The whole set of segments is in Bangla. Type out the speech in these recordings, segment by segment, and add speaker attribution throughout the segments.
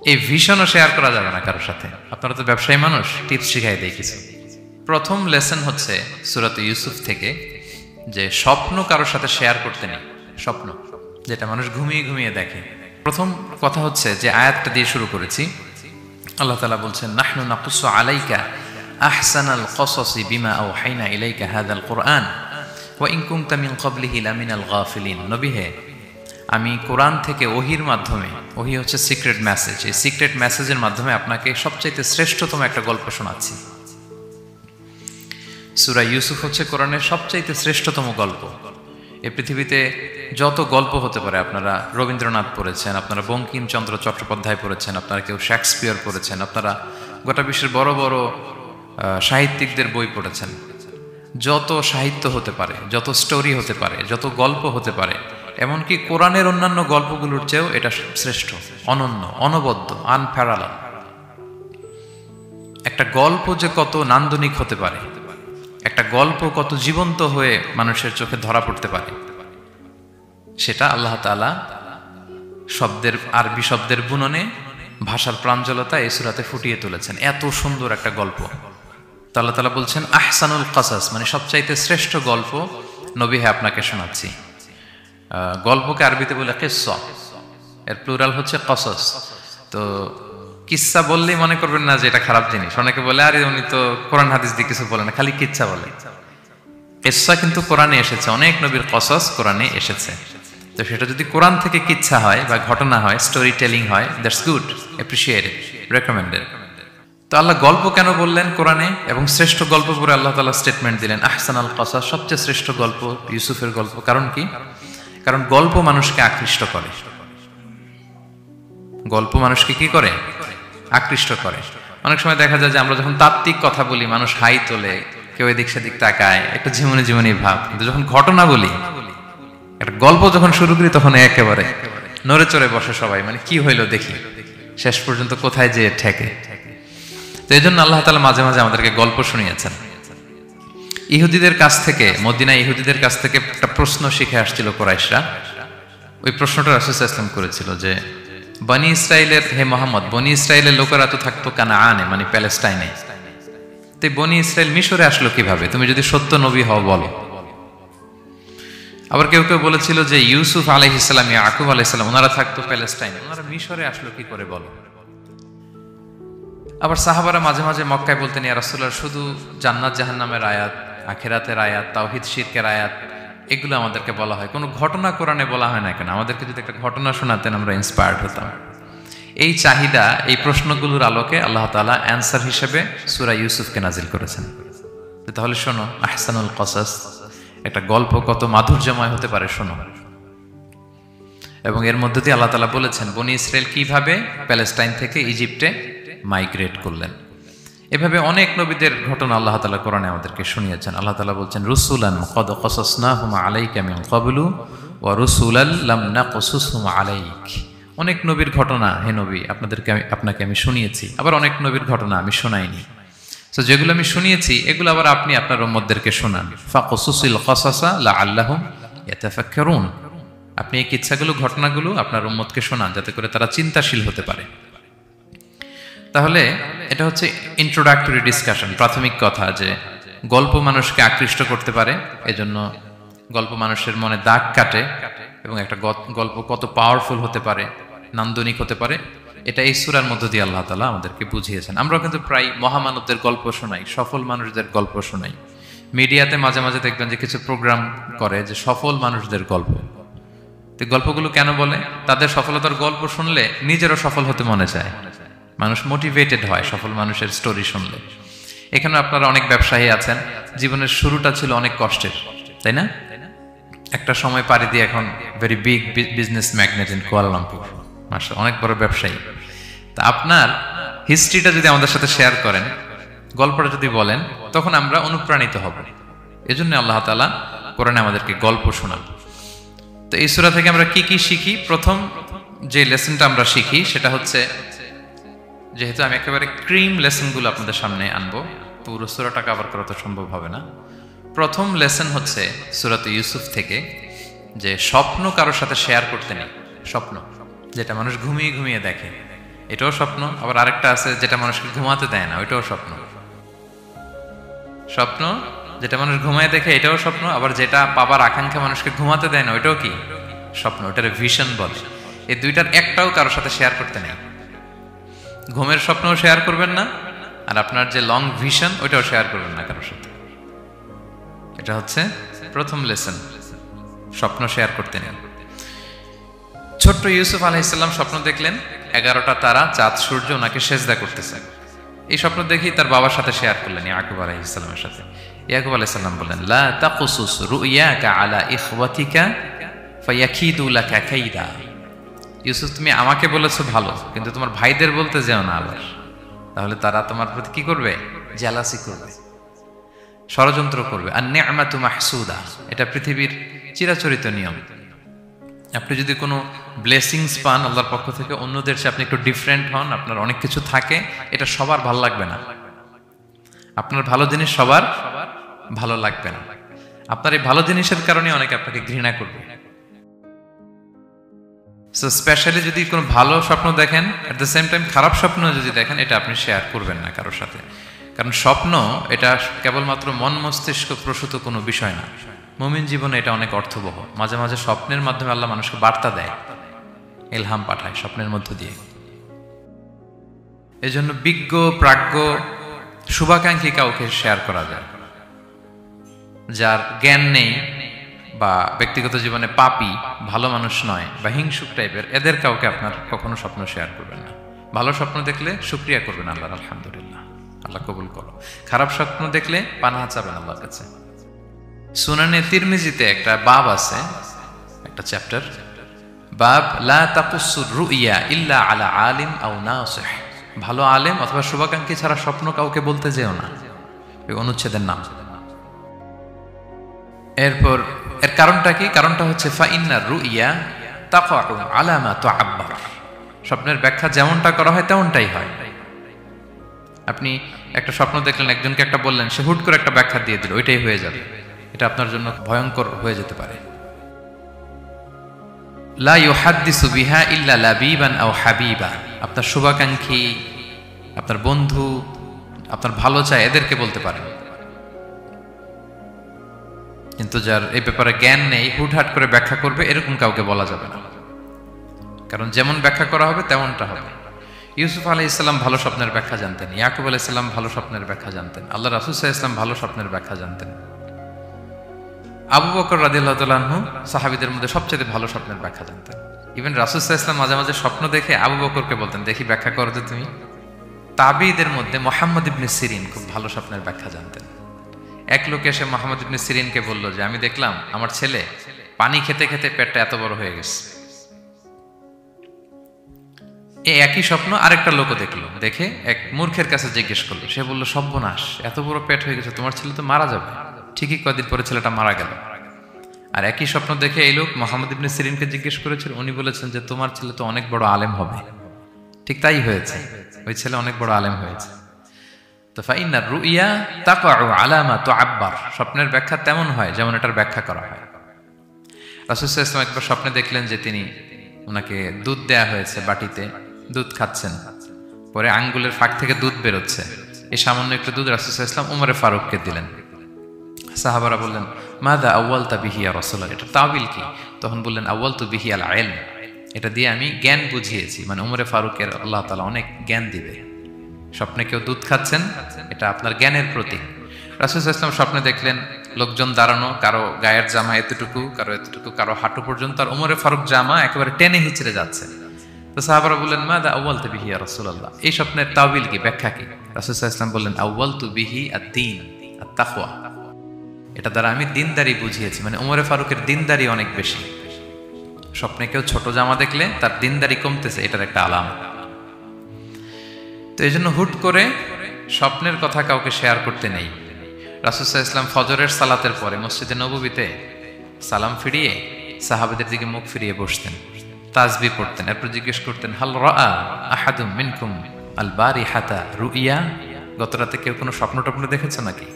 Speaker 1: এই ভিশনও শেয়ার করা যাবে না কারোর সাথে। আপনারা তো ব্যবসায়ী মানুষ, টিপস শিখাই দেয় কিছু। প্রথম লেসন হচ্ছে সূরাত ইউসুফ থেকে যে স্বপ্ন কারোর সাথে শেয়ার করতে নেই। স্বপ্ন যেটা মানুষ ঘুমিয়ে ঘুমিয়ে দেখে। প্রথম কথা হচ্ছে যে আয়াতটা দিয়ে শুরু করেছি, আল্লাহ তাআলা বলছেন নাহনু নাকুসু আলাইকা আহসানাল কসসি বিমা আওহাইনা ইলাইকা হাযাল কুরআন ওয়া ইন কুনতা মিন ক্বাবলিহি লামিনাল গাফিলিন। নবী হে, আমি কোরআন থেকে ওহির মাধ্যমে, ওহি হচ্ছে সিক্রেট মেসেজ, এই সিক্রেট মেসেজের মাধ্যমে আপনাকে সবচাইতে শ্রেষ্ঠতম একটা গল্প শোনাচ্ছি। সূরা ইউসুফ হচ্ছে কোরআনের সবচাইতে শ্রেষ্ঠতম গল্প। এই পৃথিবীতে যত গল্প হতে পারে, আপনারা রবীন্দ্রনাথ পড়েছেন, আপনারা বঙ্কিমচন্দ্র চট্টোপাধ্যায় পড়েছেন, আপনারা কেউ শেক্সপিয়র পড়েছেন, আপনারা গোটা বিশ্বের বড় বড় সাহিত্যিকদের বই পড়েছেন। যত সাহিত্য হতে পারে, যত স্টোরি হতে পারে, যত গল্প হতে পারে, এমনকি কোরআনের অন্যান্য গল্পগুলোর চেয়েও এটা শ্রেষ্ঠ, অনন্য, অনবদ্য, আনপ্যারালাল। একটা গল্প যে কত নান্দনিক হতে পারে, একটা গল্প কত জীবন্ত হয়ে মানুষের চোখে ধরা পড়তে পারে, সেটা আল্লাহ তাআলা শব্দের, আরবি শব্দের বুননে, ভাষার প্রাঞ্জলতা এই সূরাতে ফুটিয়ে তুলেছেন। এত সুন্দর একটা গল্প। তো আল্লাহ তাআলা বলছেন আহসানুল কসাস, মানে সবচাইতে শ্রেষ্ঠ গল্প নবী হে আপনাকে শোনাচ্ছি। গল্পকে আরবিতে বলে কিসসা, এর প্লুরাল হচ্ছে কসস। তো কিসসা বললেই মনে করবেন না যে এটা খারাপ জিনিস। অনেকে বলে আরে উনি তো কোরআন হাদিস দিয়ে কিছু বলে না, খালি কিচ্ছা বলে। কিসসা কিন্তু কোরআনে এসেছে, অনেক নবীর কসস কোরআনে এসেছে। তো সেটা যদি কোরআন থেকে কিচ্ছা হয় বা ঘটনা হয়, স্টোরি টেলিং হয়, দ্যাটস গুড, অ্যাপ্রিসিয়েটেড, রেকমেন্ডেড। তো আল্লাহ গল্প কেন বললেন কোরআনে, এবং শ্রেষ্ঠ গল্প পরে আল্লাহ তাআলা স্টেটমেন্ট দিলেন আহসানাল কসাস, সবচেয়ে শ্রেষ্ঠ গল্প ইউসুফের গল্প। কারণ কি? কারণ গল্প মানুষকে আকৃষ্ট করে। গল্প মানুষকে কি করে? আকৃষ্ট করে। অনেক সময় দেখা যায় যে আমরা যখন তাত্ত্বিক কথা বলি, মানুষ হাই তোলে, কেউ এদিক সেদিক তাকায়, একটা ঝিমুনি ঝিমুনি ভাব। কিন্তু যখন ঘটনা বলি, একটা গল্প যখন শুরু করি, তখন একেবারে নড়ে চড়ে বসে সবাই, মানে কি হইলো দেখি, শেষ পর্যন্ত কোথায় যেয়ে ঠেকে। তো এই জন্য আল্লাহ তাআলা মাঝে মাঝে আমাদেরকে গল্প শুনিয়েছেন। ইহুদিদের কাছ থেকে, মদিনা ইহুদিদের কাছ থেকে একটা প্রশ্ন শিখে আসছিল কুরাইশরা। ওই প্রশ্নটা রাসূল সাল্লাল্লাহু আলাইহি ওয়াসাল্লাম করেছিল যে বনি ইসরাইলের, হে মুহাম্মদ, বনি ইসরাইলের লোকেরা তো থাকতো কানাআনে, মানে প্যালেস্টাইনে, তো বনি ইসরাইল মিশরে আসলো কিভাবে? তুমি যদি সত্য নবী হও বলো। আবার কেউ কেউ বলেছিল যে ইউসুফ আলাইহিস সালাম, ইয়াকুব আলাইহিস সালাম, ওনারা থাকতো প্যালেস্টাইনে, ওনারা মিশরে আসলো কি করে বলো। আবার সাহাবারা মাঝে মাঝে মক্কায় বলতেন ইয়া রাসূলুল্লাহ, শুধু জান্নাত জাহান্নামের আয়াত, আখিরাতের আয়াত, তাওহীদ শিরকের আয়াত, এগুলো আমাদেরকে বলা হয়, কোনো ঘটনা কোরআনে বলা হয় না কেন? আমাদেরকে যদি একটা ঘটনা শোনাতেন আমরা ইন্সপায়ার্ড হতাম। এই চাহিদা, এই প্রশ্নগুলোর আলোকে আল্লাহ তাআলা অ্যানসার হিসেবে সূরা ইউসুফকে নাজিল করেছেন। তাহলে শোনো, আহসানুল কসাস, একটা গল্প কত মাধুর্যময় হতে পারে শোনো। এবং এর মধ্যে দিয়ে আল্লাহ তাআলা বলেছেন বনি ইসরাইল কিভাবে প্যালেস্টাইন থেকে ইজিপ্টে মাইগ্রেট করলেন। এভাবে অনেক নবীদের ঘটনা আল্লাহ তাআলা কোরআনে আমাদেরকে শুনিয়েছেন। আল্লাহ তাআলা বলছেন রুসুলান কদ কসাসনাহুম আলাইকা মিন ক্বাবলু ওয়া রুসুলাল লাম নাকসুসহুম আলাইক। অনেক নবীর ঘটনা হে নবী আপনাকে আমি শুনিয়েছি, আবার অনেক নবীর ঘটনা আমি শোনাইনি। তো যেগুলো আমি শুনিয়েছি এগুলো আবার আপনি আপনার উম্মতদেরকে শোনান। ফাকসুসিল কসাসা লাআল্লাহুম ইয়াতাফাক্কারুন। আপনি এই কিচ্ছাগুলো, ঘটনাগুলো আপনার উম্মতকে শোনান, যাতে করে তারা চিন্তাশীল হতে পারে। তাহলে এটা হচ্ছে ইন্ট্রোডাক্টরি ডিসকাশন, প্রাথমিক কথা, যে গল্প মানুষকে আকৃষ্ট করতে পারে, এজন্য গল্প মানুষের মনে দাগ কাটে, এবং একটা গল্প কত পাওয়ারফুল হতে পারে, নান্দনিক হতে পারে, এটা এই সূরার মধ্য দিয়ে আল্লাহ তাআলা আমাদেরকে বুঝিয়েছেন। আমরা কিন্তু প্রায় মহামানবদের গল্প শোনাই, সফল মানুষদের গল্প শোনাই। মিডিয়াতে মাঝে মাঝে দেখবেন যে কিছু প্রোগ্রাম করে যে সফল মানুষদের গল্প। তো গল্পগুলো কেন বলে? তাদের সফলতার গল্প শুনলে নিজেরও সফল হতে মনে চায়, মানুষ মোটিভেটেড হয় সফল মানুষের স্টোরি শুনলে। এখানে আপনারা অনেক ব্যবসায়ী আছেন, জীবনের শুরুটা ছিল অনেক কষ্টের, তাই না? একটা সময় পাড়ি দিয়ে এখন very big business magnate in Kuala Lumpur, মাশাআল্লাহ, অনেক বড় ব্যবসায়ী। তা আপনার হিস্ট্রিটা যদি আমাদের সাথে শেয়ার করেন, গল্পটা যদি বলেন, তখন আমরা অনুপ্রাণিত হব। এজন্য আল্লাহ তাআলা কোরআনে আমাদেরকে গল্প শোনান। তো এই সূরা থেকে আমরা কি কি শিখি? প্রথম যে লেসনটা আমরা শিখি সেটা হচ্ছে, যেহেতু আমি একেবারে ক্রিম লেসনগুলো আপনাদের সামনে আনবো, পুরো সূরাটা কভার করা তো সম্ভব হবে না। প্রথম লেসন হচ্ছে সূরাত ইউসুফ থেকে যে স্বপ্ন কারোর সাথে শেয়ার করতে নেই। স্বপ্ন যেটা মানুষ ঘুমিয়ে ঘুমিয়ে দেখে, এটাও স্বপ্ন। আবার আরেকটা আছে যেটা মানুষকে ঘুমাতে দেয় না, ওইটাও স্বপ্ন। স্বপ্ন যেটা মানুষ ঘুমায় দেখে, এটাও স্বপ্ন। আবার যেটা পাবার আকাঙ্ক্ষা মানুষকে ঘুমাতে দেয় না, ওইটাও কি স্বপ্ন। ওটার ভিশন বলে। এই দুইটার একটাও কারোর সাথে শেয়ার করতে নেই। ঘুমের স্বপ্নও শেয়ার করবেন না, আর আপনার যে লং ভিশন ওইটাও শেয়ার করবেন না কারোর সাথে। এটা হচ্ছে প্রথম লেসন, স্বপ্ন শেয়ার করতে নেই। ছোট্ট ইউসুফ আলাইহিসসালাম স্বপ্ন দেখলেন 11টা তারা, চাঁদ, সূর্য ওনাকে সেজদা করতেছে। এই স্বপ্ন দেখেই তার বাবার সাথে শেয়ার করলেন, ইয়াকুব আলাইহিসসালামের সাথে। ইয়াকুব আলাইহিসসালাম বললেন, লা তাকুসুস রুইয়াকা আলা ইখওয়াতিকা ফায়াকিদু লাকা কাইদা। ইউসুফ, তুমি আমাকে বলেছো ভালো, কিন্তু তোমার ভাইদের বলতে যেও না আবার, তাহলে তারা তোমার প্রতি কি করবে? জেলাসি করবে, ষড়যন্ত্র করবে। আর নি'মাতু মাহসুদা, এটা পৃথিবীর চিরাচরিত নিয়ম। আপনি যদি কোনো ব্লেসিংস পান আল্লাহর পক্ষ থেকে, অন্যদের চেয়ে আপনি একটু ডিফারেন্ট হন, আপনার অনেক কিছু থাকে, এটা সবার ভালো লাগবে না। আপনার ভালো জিনিস সবার ভালো লাগবে না। আপনার এই ভালো জিনিসের কারণে অনেকে আপনাকে ঘৃণা করবে। সো স্পেশালি যদি কোনো ভালো স্বপ্ন দেখেন, এট দ্য সেম টাইম খারাপ স্বপ্ন যদি দেখেন, এটা আপনি শেয়ার করবেন না কারোর সাথে। কারণ স্বপ্ন এটা কেবলমাত্র মন মস্তিষ্ক প্রসূত কোনো বিষয় না। মুমিন জীবনে এটা অনেক অর্থবহ। মাঝে মাঝে স্বপ্নের মাধ্যমে আল্লাহ মানুষকে বার্তা দেয়, ইলহাম পাঠায় স্বপ্নের মধ্য দিয়ে। এজন্য বিজ্ঞ, প্রাজ্ঞ, শুভাকাঙ্ক্ষী কাউকে শেয়ার করা যায়। যার জ্ঞান নেই বা ব্যক্তিগত জীবনে পাপী, ভালো মানুষ নয় বা হিংসুক টাইপের, এদের কাউকে আপনার কখনো স্বপ্ন শেয়ার করবেন না। ভালো স্বপ্ন দেখলে শুকরিয়া করবেন আল্লাহর, আলহামদুলিল্লাহ, আল্লাহ কবুল করো। খারাপ স্বপ্ন দেখলে পানাহা চাবেন আল্লাহর কাছে। সুনানে তিরমিজিতে একটা বাব আছে, একটা চ্যাপ্টার, বাব লা তাকুসুর রুইয়া ইল্লা আলা আলিম আও নাসিহ। ভালো আলেম অথবা শুভাকাঙ্ক্ষী ছাড়া স্বপ্ন কাউকে বলতে যেও না, এই অনুচ্ছেদের নাম। এরপর এর কারণটা কি? কারণটা হচ্ছে ফা ইন্নার রুইয়া তাকাউ আলা মা তুআব্বার। স্বপ্নের ব্যাখ্যা যেমনটা করা হয় তেমনটাই হয়। আপনি একটা স্বপ্ন দেখলেন, একজনকে একটা বললেন, সে হুট করে একটা ব্যাখ্যা দিয়ে দিল, ওইটাই হয়ে যাবে। এটা আপনার জন্য ভয়ঙ্কর হয়ে যেতে পারে। লা ইউহাদ্দিসু বিহা ইল্লা লাবিবান আও হাবিবা। আপনার শুভাকাঙ্ক্ষী, আপনার বন্ধু, আপনার ভালো চায়, এদেরকে বলতে পারেন। কিন্তু যার এই ব্যাপারে জ্ঞান নেই, হুটহাট করে ব্যাখ্যা করবে, এরকম কাউকে বলা যাবে না। কারণ যেমন ব্যাখ্যা করা হবে তেমনটা হবে। ইউসুফ আলাইহিসসালাম ভালো স্বপ্নের ব্যাখ্যা জানতেন, ইয়াকুব আলাইহিসসালাম ভালো স্বপ্নের ব্যাখ্যা জানতেন, আল্লাহ রাসূল সাল্লাল্লাহু আলাইহি ওয়াসাল্লাম ভালো স্বপ্নের ব্যাখ্যা জানতেন। আবু বকর রাদিয়াল্লাহু তাআলা আনহু সাহাবীদের মধ্যে সবচেয়ে ভালো স্বপ্নের ব্যাখ্যা জানতেন। ইভেন রাসূল সাল্লাল্লাহু আলাইহি ওয়াসাল্লাম মাঝে মাঝে স্বপ্ন দেখে আবু বকরকে বলতেন, দেখি ব্যাখ্যা করো তো তুমি। তাবিঈদের মধ্যে মুহাম্মদ ইবনে সিরিন খুব ভালো স্বপ্নের ব্যাখ্যা জানতেন। এক লোক এসে মুহাম্মদ ইবনে সিরিনকে বলল যে, আমি দেখলাম আমার ছেলে পানি খেতে খেতে পেটটা এত বড় হয়ে গেছে। এই একই স্বপ্ন আরেকটা লোকও দেখলো, দেখে এক মূর্খের কাছে জিজ্ঞেস করলো। সে বলল, সর্বনাশ, এত বড় পেট হয়ে গেছে, তোমার ছেলে তো মারা যাবে। ঠিকই কয়েকদিন পরে ছেলেটা মারা গেল। আর একই স্বপ্ন দেখে এই লোক মুহাম্মদ ইবনে সিরিনকে জিজ্ঞেস করেছিল, উনি বলেছেন যে তোমার ছেলে তো অনেক বড় আলেম হবে। ঠিক তাই হয়েছে, ওই ছেলে অনেক বড় আলেম হয়েছে। তো ফাইন্নার রুইয়া তাকাউ আলা মা তুআব্বার। স্বপ্নের ব্যাখ্যা তেমন হয় যেমন এটার ব্যাখ্যা করা হয়। রাসূল সাল্লাল্লাহু আলাইহি ওয়াসাল্লাম একবার স্বপ্নে দেখলেন যে তিনি, ওনাকে দুধ দেয়া হয়েছে, বাটিতে দুধ খাচ্ছেন, পরে আঙ্গুলের ফাঁক থেকে দুধ বেরোচ্ছে। এই সামান্য একটু দুধ রাসূল সাল্লাল্লাহু আলাইহি ওয়াসাল্লাম উমরে ফারুককে দিলেন। সাহাবারা বললেন, মাযা আউয়ালতা বিহি ইয়া রাসূলুল্লাহ, এটা তাওয়িল কি? তখন বললেন, আউয়ালতু বিহি আল ইলম, এটা দিয়ে আমি জ্ঞান বুঝিয়েছি। মানে উমরে ফারুকের আল্লাহ তাআলা অনেক জ্ঞান দিবে। স্বপ্নে কেউ দুধ খাচ্ছেন, এটা আপনার জ্ঞানের প্রতীক। রাসূল সাল্লাল্লাহু আলাইহি ওয়াসাল্লাম স্বপ্নে দেখলেন লোকজন দাঁড়ানো, কারো গায়ের জামা এতটুকু, কারো এতটুকু, কারো হাঁটু পর্যন্ত, আর উমরে ফারুক জামা একেবারে টেনে হিচড়ে যাচ্ছে। তো সাহাবারা বললেন, মাযা আউয়ালতু বিহি ইয়া রাসূলুল্লাহ, এই স্বপ্নের তাওয়িল কি, ব্যাখ্যা কি? রাসূল সাল্লাল্লাহু আলাইহি ওয়াসাল্লাম বললেন, আউয়ালতু বিহি আদ-দীন আত-তাকওয়া, এটা দ্বারা আমি দিনদারি বুঝিয়েছি। মানে উমরে ফারুকের দিনদারি অনেক বেশি। স্বপ্নে কেউ ছোট জামা দেখলে তার দিনদারি কমতেছে, এটার একটা আলামত। তো এই জন্য হুট করে স্বপ্নের কথা কাউকে শেয়ার করতে নেই। রাসূল সাল্লাল্লাহু আলাইহি ওয়াসাল্লাম ফজরের সালাতের পরে মসজিদে নববীতে সালাম ফিরিয়ে সাহাবাদের দিকে মুখ ফিরিয়ে বসতেন, তাসবিহ পড়তেন। এরপর জিজ্ঞেস করতেন, হাল রাআ আহাদুম মিনকুম আল বারিহাতা রুইয়া, গত রাতে কেউ কোনো স্বপ্ন টপ্ন দেখেছো নাকি?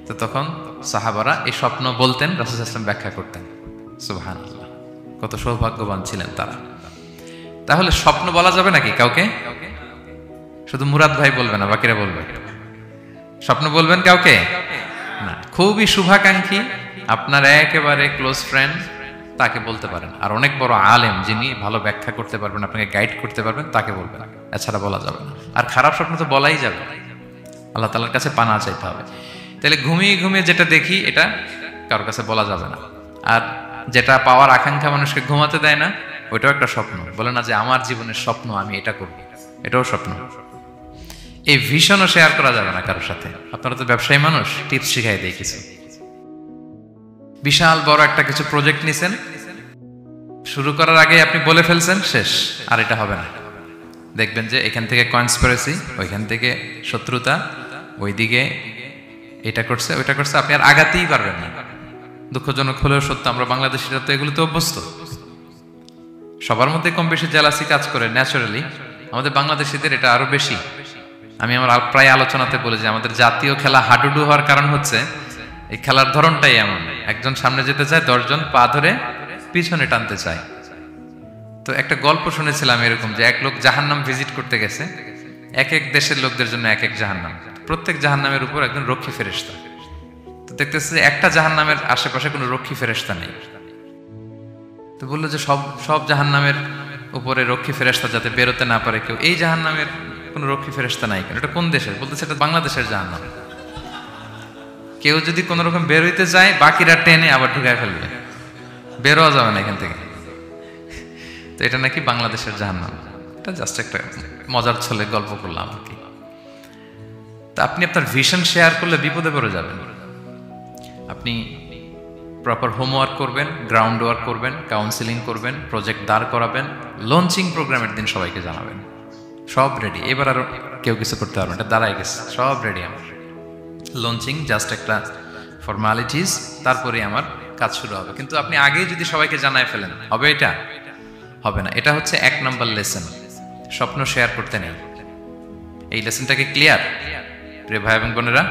Speaker 1: তো তখন সাহাবারা এই স্বপ্ন বলতেন, রাসূল সাল্লাল্লাহু আলাইহি ওয়াসাল্লাম ব্যাখ্যা করতেন। সুবহানাল্লাহ, কত সৌভাগ্যবান ছিলেন তারা। তাহলে স্বপ্ন বলা যাবে নাকি কাউকে? শুধু মুরাদ ভাই বলবে না, বাকিরা বলবে? স্বপ্ন বলবেন কাউকে না। খুবই শুভাকাঙ্ক্ষী, আপনার একেবারে ক্লোজ ফ্রেন্ড, তাকে বলতে পারেন। আর অনেক বড় আলেম যিনি ভালো ব্যাখ্যা করতে পারবেন, আপনাকে গাইড করতে পারবেন, তাকে বলবেন। এছাড়া বলা যাবে না। আর খারাপ স্বপ্ন তো বলাই যাবে না, আল্লাহ তাআলার কাছে পানা চাইতে হবে। তাহলে ঘুমিয়ে ঘুমিয়ে যেটা দেখি এটা কারোর কাছে বলা যাবে না। আর যেটা পাওয়ার আকাঙ্ক্ষা মানুষকে ঘুমাতে দেয় না, ওইটাও একটা স্বপ্ন। বলে না যে আমার জীবনের স্বপ্ন আমি এটা করব, এটাও স্বপ্ন। এই ভিশনও শেয়ার করা যাবে না কারোর সাথে। আপনারা তো ব্যবসায়ী মানুষ, টিপস শিখাই দেয় কিছু। বিশাল বড় একটা কিছু প্রজেক্ট নিছেন, শুরু করার আগে আপনি বলে ফেলছেন, শেষ, আর এটা হবে না। দেখবেন যে এখান থেকে কনস্পিরেসি, ওইখান থেকে শত্রুতা, ওইদিকে এটা করছে ওইটা করছে, আপনি আর আগাতেই পারবেন না। দুঃখজনক হলেও সত্য, আমরা বাংলাদেশিরা তো এগুলোতে অভ্যস্ত। সবার মধ্যে কম বেশি জেলাসি কাজ করে ন্যাচারালি, আমাদের বাংলাদেশিদের এটা আরো বেশি। আমি আমার প্রায় আলোচনাতে বলি যে আমাদের জাতীয় খেলা হাডুডু হওয়ার কারণ হচ্ছে এই খেলার ধরনটাই এমন। একজন সামনে যেতে চায়, 10 জন পা ধরে পিছনে টানতে চায়। তো একটা গল্প শুনেছিলাম এরকম, যে এক লোক জাহান্নাম ভিজিট করতে গেছে। এক এক দেশের লোকদের জন্য এক এক জাহান্নাম, প্রত্যেক জাহান্নামের উপর একজন রক্ষী ফেরেশতা। তো দেখতেছে যে একটা জাহান্নামের আশেপাশে কোনো রক্ষী ফেরেশতা নেই। তো বললো যে সব জাহান্নামের উপরে রক্ষী ফেরেশতা যাতে বেরোতে না পারে কেউ, এই জাহান্নামের কোনো রক্ষী ফেরেশতা নাই কেন? এটা কোন দেশের? বলতেছে এটা বাংলাদেশের জাহান্নাম। কেউ যদি কোনো রকম বের হইতে চায়, বাকিরা টেনে আবার ঢুকায় ফেলবে, বেরোয়া যাবে না এখান থেকে। তো এটা নাকি বাংলাদেশের জাহান্নাম। এটা জাস্ট একটা মজার ছলে গল্প করলাম আর কি। তা আপনি আপনার ভিশন শেয়ার করলে বিপদে পড়ে যাবেন। আপনি প্রপার হোমওয়ার্ক করবেন, গ্রাউন্ড ওয়ার্ক করবেন, কাউন্সিলিং করবেন, প্রজেক্ট দাঁড় করাবেন, লঞ্চিং প্রোগ্রামের দিন সবাইকে জানাবেন। সব রেডি, এবার আর কেউ কিছু করতে পারবেন, এটা দাঁড়ায় গেছে, সব রেডি আমার। লঞ্চিং জাস্ট একটা ফর্মালিটিস, তারপরে আমার কাজ শুরু হবে। কিন্তু আপনি আগেই যদি সবাইকে জানায় ফেলেন, হবে? এটা হবে না। এটা হচ্ছে 1 নম্বর লেসন, স্বপ্ন শেয়ার করতে নেই। এই লেসনটাকে ক্লিয়ার প্রিয় ভাই এবং বোনেরা?